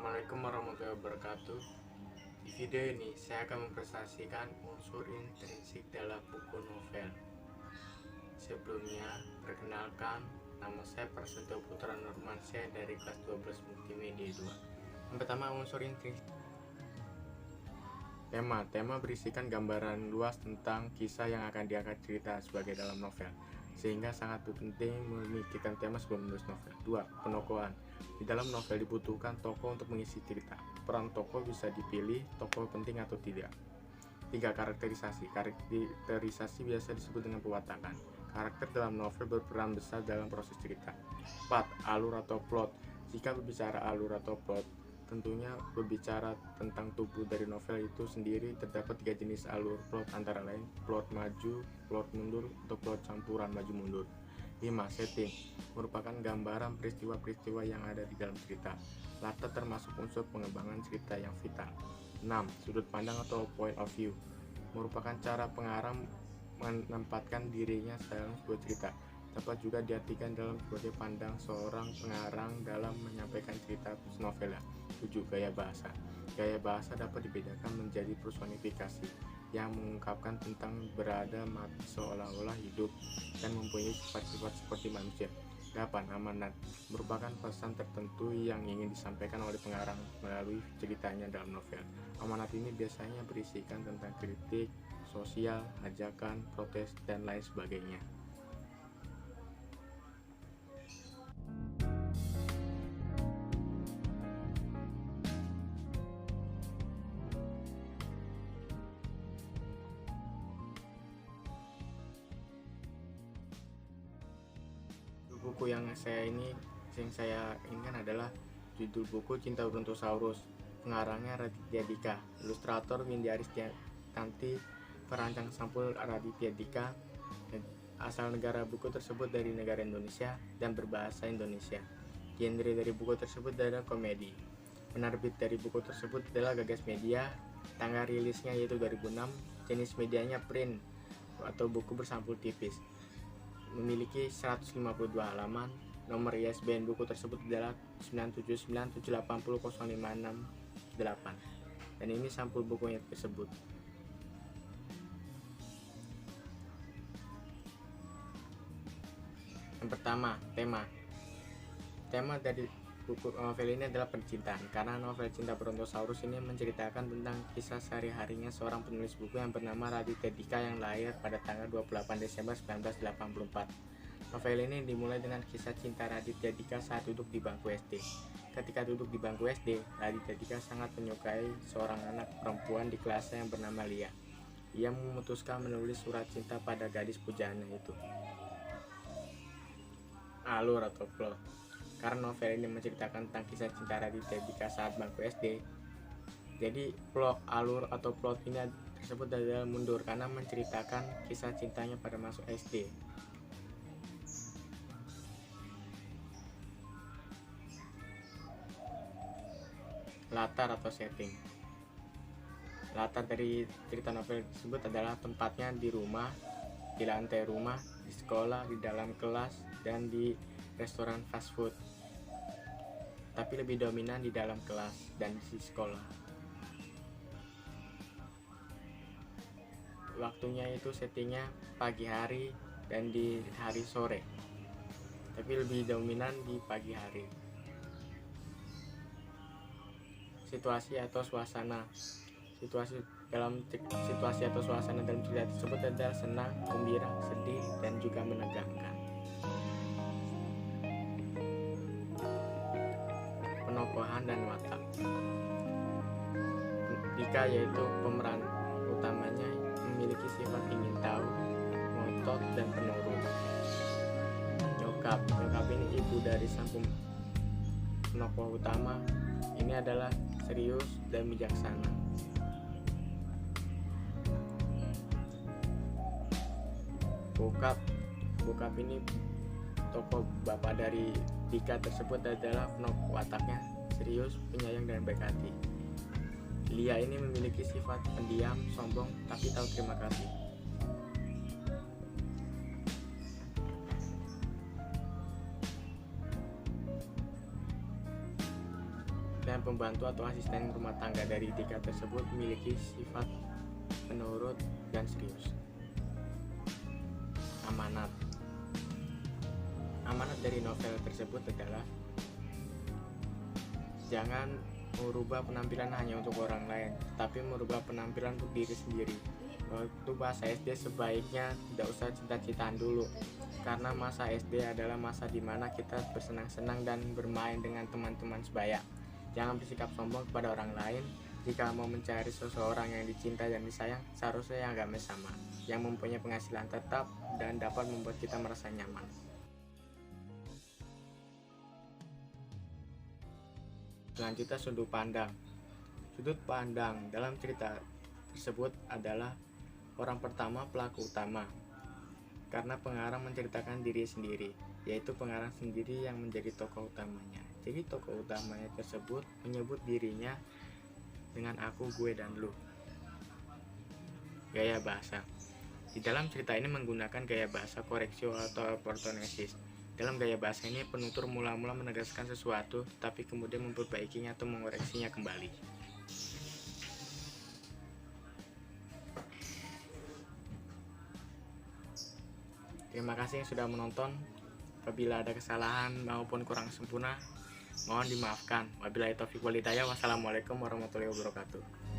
Assalamualaikum warahmatullahi wabarakatuh. Di video ini saya akan mempresentasikan unsur intrinsik dalam buku novel. Sebelumnya, perkenalkan, nama saya Prasetyo Putra Nurmansyah dari kelas 12 Multimedia 2. Yang pertama, unsur intrinsik. Tema berisikan gambaran luas tentang kisah yang akan diangkat cerita sebagai dalam novel, sehingga sangat penting memikirkan tema sebelum menulis novel. 2. Penokohan. Di dalam novel dibutuhkan tokoh untuk mengisi cerita. Peran tokoh bisa dipilih tokoh penting atau tidak. 3. Karakterisasi. Karakterisasi biasa disebut dengan pewatakan. Karakter dalam novel berperan besar dalam proses cerita. 4. Alur atau plot. Jika berbicara alur atau plot, tentunya berbicara tentang tubuh dari novel itu sendiri. Terdapat 3 jenis alur plot, antara lain plot maju, plot mundur, atau plot campuran maju mundur. 5. Setting merupakan gambaran peristiwa-peristiwa yang ada di dalam cerita. Latar termasuk unsur pengembangan cerita yang vital. 6. Sudut pandang atau point of view merupakan cara pengarang menempatkan dirinya dalam sebuah cerita. Dapat juga diartikan dalam sebagai pandang seorang pengarang dalam menyampaikan cerita novelnya. 7. Gaya bahasa. Gaya bahasa dapat dibedakan menjadi personifikasi yang mengungkapkan tentang berada mati seolah-olah hidup dan mempunyai sifat-sifat seperti manusia. 8. Amanat merupakan pesan tertentu yang ingin disampaikan oleh pengarang melalui ceritanya dalam novel. Amanat ini biasanya berisikan tentang kritik sosial, ajakan, protes, dan lain sebagainya. Buku yang saya inginkan adalah judul buku Cinta Brontosaurus. Pengarangnya Raditya Dika, ilustrator Windy Aristianti, perancang sampul Raditya Dika. Asal negara buku tersebut dari negara Indonesia dan berbahasa Indonesia. Genre dari buku tersebut adalah komedi. Penerbit dari buku tersebut adalah Gagas Media. Tanggal rilisnya yaitu 2006. Jenis medianya print atau buku bersampul tipis. Memiliki 152 halaman. Nomor ISBN buku tersebut adalah 97978005668. Dan ini sampul bukunya tersebut. Yang pertama, tema dari buku novel ini adalah percintaan, karena novel Cinta Brontosaurus ini menceritakan tentang kisah sehari-harinya seorang penulis buku yang bernama Raditya Dika yang lahir pada tanggal 28 Desember 1984. Novel ini dimulai dengan kisah cinta Raditya Dika saat duduk di bangku SD. Ketika duduk di bangku SD, Raditya Dika sangat menyukai seorang anak perempuan di kelasnya yang bernama Lia. Ia memutuskan menulis surat cinta pada gadis pujaannya itu. Alur atau plot. Karena novel ini menceritakan tentang kisah cinta Raditya Dika saat bangku SD, jadi alur atau plot ini tersebut adalah mundur karena menceritakan kisah cintanya pada masuk SD. Latar atau setting. Latar dari cerita novel tersebut adalah tempatnya di rumah, di lantai rumah, di sekolah, di dalam kelas, dan di restoran fast food, tapi lebih dominan di dalam kelas dan di sekolah. Waktunya itu settingnya pagi hari dan di hari sore, tapi lebih dominan di pagi hari. Situasi atau suasana. Situasi atau suasana dalam cerita tersebut adalah senang, gembira, sedih, dan juga menegangkan. Penokohan dan watak. Dika, yaitu pemeran utamanya, memiliki sifat ingin tahu, ngotot, dan penurut. Nyokap ini ibu dari sang penokoh utama. Ini adalah serius dan bijaksana. Bokap ini tokoh bapak dari Dika tersebut adalah wataknya serius, penyayang, dan baik hati. Lia ini memiliki sifat pendiam, sombong, tapi tahu terima kasih. asisten pembantu atau asisten rumah tangga dari tiga tersebut memiliki sifat menurut dan serius. Amanat. Amanat dari novel tersebut adalah jangan merubah penampilan hanya untuk orang lain, tapi merubah penampilan untuk diri sendiri. Waktu masa SD sebaiknya tidak usah cita-citaan dulu, karena masa SD adalah masa dimana kita bersenang-senang dan bermain dengan teman-teman sebaya. Jangan bersikap sombong kepada orang lain. Jika mau mencari seseorang yang dicinta dan disayang, seharusnya yang agama sama, yang mempunyai penghasilan tetap dan dapat membuat kita merasa nyaman. Selanjutnya, sudut pandang. Sudut pandang dalam cerita tersebut adalah orang pertama pelaku utama, karena pengarang menceritakan diri sendiri, yaitu pengarang sendiri yang menjadi tokoh utamanya. Jadi tokoh utamanya tersebut menyebut dirinya dengan aku, gue, dan lu. Gaya bahasa. Di dalam cerita ini menggunakan gaya bahasa koreksio atau oportunistis. Dalam gaya bahasa ini, penutur mula-mula menegaskan sesuatu, tapi kemudian memperbaikinya atau mengoreksinya kembali. Terima kasih yang sudah menonton. Apabila ada kesalahan maupun kurang sempurna, mohon dimaafkan. Wabillahi taufiq wal hidayah. Wassalamualaikum warahmatullahi wabarakatuh.